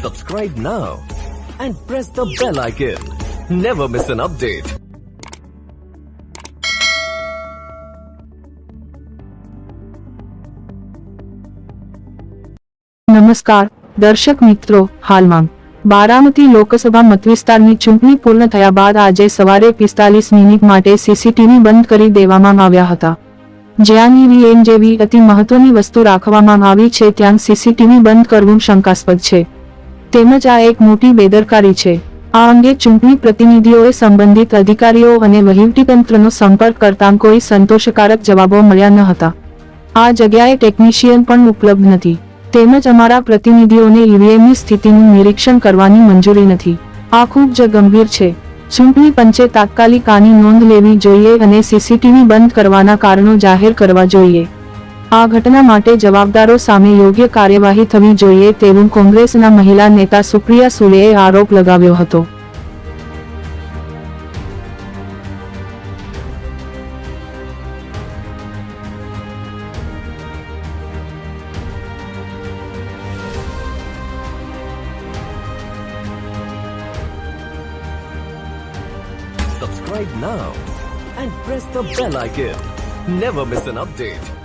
Subscribe now and press the bell icon. Never miss an update. નમસ્કાર દર્શક મિત્રો, હાલમાં બારામતી લોકસભા મતવિસ્તારની ચૂંટણી પૂર્ણ થયા બાદ આજે સવારે 45 મિનિટ માટે સીસીટીવી બંધ કરી દેવામાં આવ્યા હતા. જ્યાં ઈવીએમ જેવી અતિ મહત્વની વસ્તુ રાખવામાં આવી છે ત્યાં સીસીટીવી બંધ કરવું શંકાસ્પદ છે, તેમજ આ એક મોટી બેદરકારી છે. આ અંગે ચૂંટણી પ્રતિનિધિઓએ સંબંધિત અધિકારીઓ અને વહીવટીતંત્રનો સંપર્ક કરતાં કોઈ સંતોષકારક જવાબો મળ્યા ન હતા. આ જગ્યાએ ટેકનિશિયન પણ ઉપલબ્ધ નથી, તેમજ અમારા પ્રતિનિધિઓને ઈવીએમની સ્થિતિનું નિરીક્ષણ કરવાની મંજૂરી નથી. આ ખૂબ જ ગંભીર છે. ચૂંટણી પંચે તાત્કાલિક આની નોંધ લેવી જોઈએ અને સીસીટીવી બંધ કરવાના કારણો જાહેર કરવા જોઈએ. આ ઘટના માટે જવાબદારો સામે યોગ્ય કાર્યવાહી થવી જોઈએ તેવું કોંગ્રેસના મહિલા નેતા સુપ્રિયા સુલેએ આરોપ લગાવ્યો હતો. Subscribe now and press the bell icon. Never miss an update.